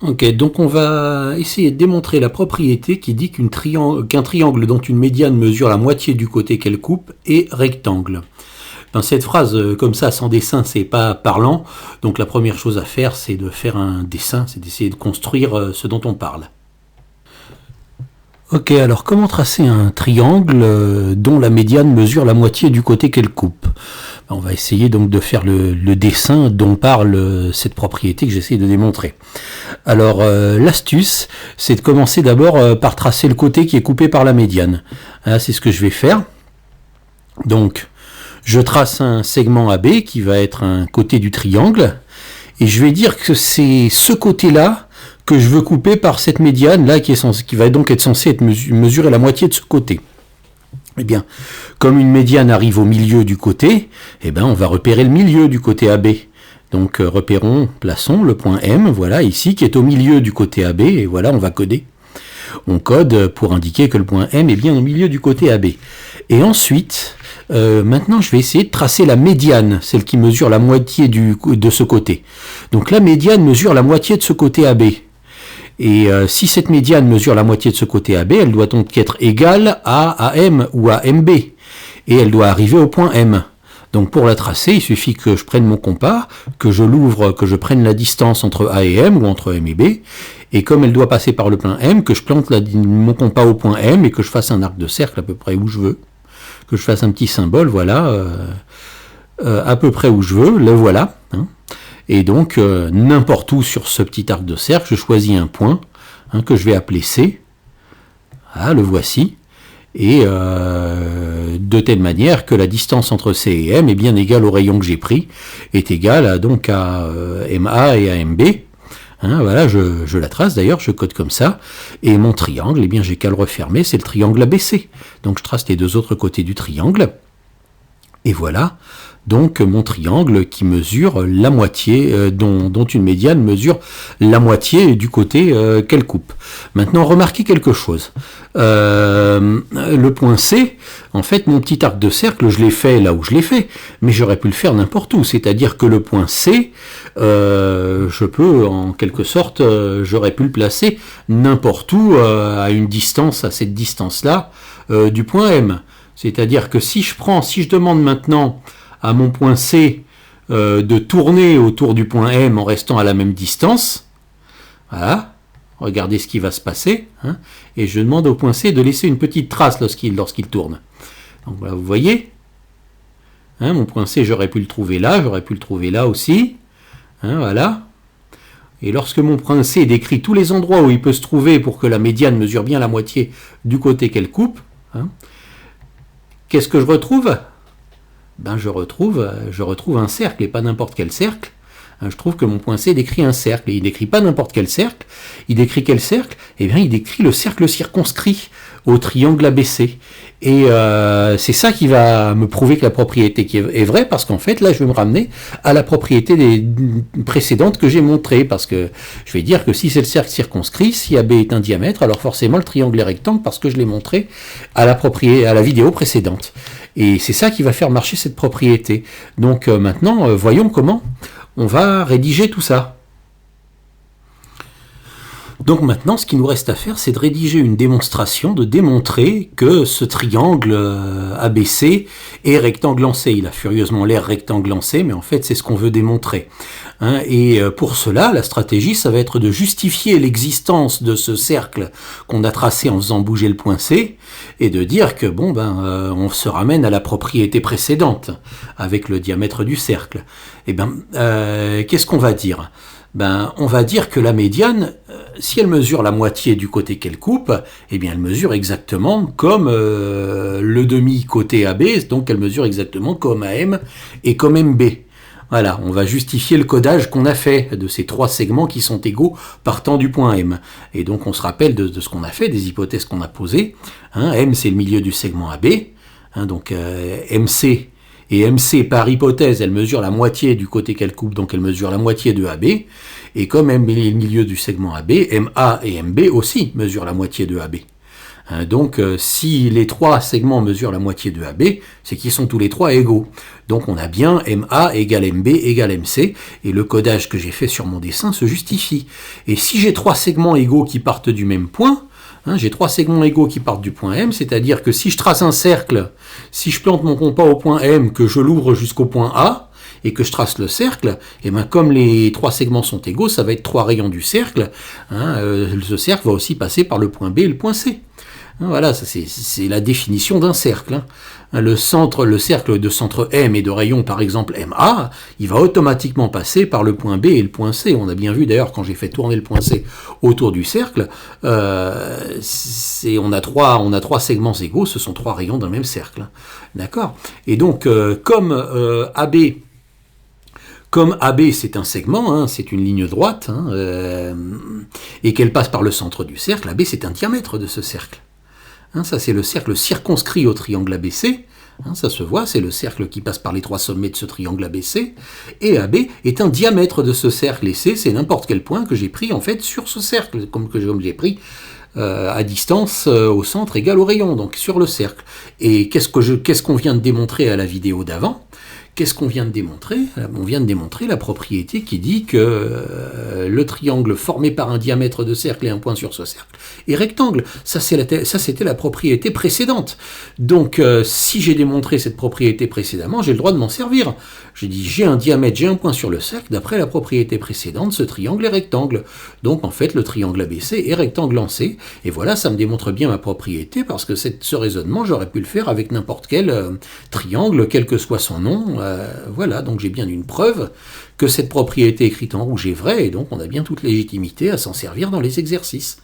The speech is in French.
Ok, donc on va essayer de démontrer la propriété qui dit qu'un triangle dont une médiane mesure la moitié du côté qu'elle coupe est rectangle. Ben, cette phrase, comme ça, sans dessin, c'est pas parlant. Donc la première chose à faire, c'est de faire un dessin, c'est d'essayer de construire ce dont on parle. Ok, alors comment tracer un triangle dont la médiane mesure la moitié du côté qu'elle coupe? On va essayer donc de faire le dessin dont parle cette propriété que j'essaie de démontrer. Alors l'astuce, c'est de commencer d'abord par tracer le côté qui est coupé par la médiane. C'est ce que je vais faire. Donc je trace un segment AB qui va être un côté du triangle, et je vais dire que c'est ce côté-là que je veux couper par cette médiane là qui va donc être censée être mesurer la moitié de ce côté. Eh bien, comme une médiane arrive au milieu du côté, eh ben on va repérer le milieu du côté AB. Donc repérons, plaçons le point M, voilà ici, qui est au milieu du côté AB, et voilà, on va coder. On code pour indiquer que le point M est bien au milieu du côté AB. Et ensuite, maintenant je vais essayer de tracer la médiane, celle qui mesure la moitié de ce côté. Donc la médiane mesure la moitié de ce côté AB. Et si cette médiane mesure la moitié de ce côté AB, elle doit donc être égale à AM ou à MB. Et elle doit arriver au point M. Donc pour la tracer, il suffit que je prenne mon compas, que je l'ouvre, que je prenne la distance entre A et M ou entre M et B. Et comme elle doit passer par le point M, que je plante mon compas au point M et que je fasse un arc de cercle à peu près où je veux. Que je fasse un petit symbole, voilà, à peu près où je veux, le voilà. Et donc, n'importe où sur ce petit arc de cercle, je choisis un point que je vais appeler C. Voilà, le voici. Et de telle manière que la distance entre C et M est bien égale au rayon que j'ai pris, est égale donc à MA et à MB. Voilà, je la trace d'ailleurs, je code comme ça. Et mon triangle, eh bien j'ai qu'à le refermer, c'est le triangle ABC. Donc je trace les deux autres côtés du triangle. Et voilà, donc mon triangle qui mesure la moitié, dont une médiane mesure la moitié du côté qu'elle coupe. Maintenant, remarquez quelque chose. Le point C, en fait, mon petit arc de cercle, je l'ai fait là où je l'ai fait, mais j'aurais pu le faire n'importe où. C'est-à-dire que le point C, je peux, en quelque sorte, j'aurais pu le placer n'importe où, à une distance, à cette distance-là, du point M. C'est-à-dire que si je demande maintenant à mon point C de tourner autour du point M en restant à la même distance, voilà, regardez ce qui va se passer, et je demande au point C de laisser une petite trace lorsqu'il tourne. Donc voilà, vous voyez, mon point C, j'aurais pu le trouver là aussi, voilà. Et lorsque mon point C décrit tous les endroits où il peut se trouver pour que la médiane mesure bien la moitié du côté qu'elle coupe, qu'est-ce que je retrouve? Je retrouve un cercle, et pas n'importe quel cercle. Je trouve que mon point C décrit un cercle, et il décrit pas n'importe quel cercle. Il décrit quel cercle? Eh bien, il décrit le cercle circonscrit au triangle ABC. Et c'est ça qui va me prouver que la propriété est vraie, parce qu'en fait, là, je vais me ramener à la propriété précédente que j'ai montrée, parce que je vais dire que si c'est le cercle circonscrit, si AB est un diamètre, alors forcément le triangle est rectangle, parce que je l'ai montré à la vidéo précédente. Et c'est ça qui va faire marcher cette propriété. Donc maintenant, voyons comment on va rédiger tout ça. Donc maintenant, ce qui nous reste à faire, c'est de rédiger une démonstration, de démontrer que ce triangle ABC est rectangle en C. Il a furieusement l'air rectangle en C, mais en fait, c'est ce qu'on veut démontrer. Et pour cela, la stratégie, ça va être de justifier l'existence de ce cercle qu'on a tracé en faisant bouger le point C, et de dire que on se ramène à la propriété précédente, avec le diamètre du cercle. Et qu'est-ce qu'on va dire ? On va dire que la médiane, si elle mesure la moitié du côté qu'elle coupe, eh bien elle mesure exactement comme le demi-côté AB, donc elle mesure exactement comme AM et comme MB. Voilà, on va justifier le codage qu'on a fait de ces trois segments qui sont égaux partant du point M. Et donc on se rappelle de ce qu'on a fait, des hypothèses qu'on a posées. M c'est le milieu du segment AB, donc MC. Et MC, par hypothèse, elle mesure la moitié du côté qu'elle coupe, donc elle mesure la moitié de AB. Et comme M est le milieu du segment AB, MA et MB aussi mesurent la moitié de AB. Donc, si les trois segments mesurent la moitié de AB, c'est qu'ils sont tous les trois égaux. Donc, on a bien MA égale MB égale MC, et le codage que j'ai fait sur mon dessin se justifie. Et si j'ai trois segments égaux qui partent du même point, j'ai trois segments égaux qui partent du point M, c'est-à-dire que si je trace un cercle, si je plante mon compas au point M, que je l'ouvre jusqu'au point A, et que je trace le cercle, et bien comme les trois segments sont égaux, ça va être trois rayons du cercle. Ce cercle va aussi passer par le point B et le point C. Voilà, c'est la définition d'un cercle. Le cercle de centre M et de rayon, par exemple MA, il va automatiquement passer par le point B et le point C. On a bien vu d'ailleurs quand j'ai fait tourner le point C autour du cercle, on a trois segments égaux, ce sont trois rayons d'un même cercle. D'accord ? Et donc, comme AB c'est un segment, c'est une ligne droite, et qu'elle passe par le centre du cercle, AB c'est un diamètre de ce cercle. Ça c'est le cercle circonscrit au triangle ABC, ça se voit, c'est le cercle qui passe par les trois sommets de ce triangle ABC, et AB est un diamètre de ce cercle, et C c'est n'importe quel point que j'ai pris en fait sur ce cercle, comme j'ai pris à distance au centre égal au rayon, donc sur le cercle. Et qu'est-ce qu'on vient de démontrer à la vidéo d'avant ? Qu'est-ce qu'on vient de démontrer ? On vient de démontrer la propriété qui dit que le triangle formé par un diamètre de cercle et un point sur ce cercle est rectangle. Ça, c'était la propriété précédente. Donc, si j'ai démontré cette propriété précédemment, j'ai le droit de m'en servir. J'ai dit, j'ai un diamètre, j'ai un point sur le cercle. D'après la propriété précédente, ce triangle est rectangle. Donc, en fait, le triangle ABC est rectangle en C. Et voilà, ça me démontre bien ma propriété parce que ce raisonnement, j'aurais pu le faire avec n'importe quel triangle, quel que soit son nom. Voilà, donc j'ai bien une preuve que cette propriété écrite en rouge est vraie, et donc on a bien toute légitimité à s'en servir dans les exercices.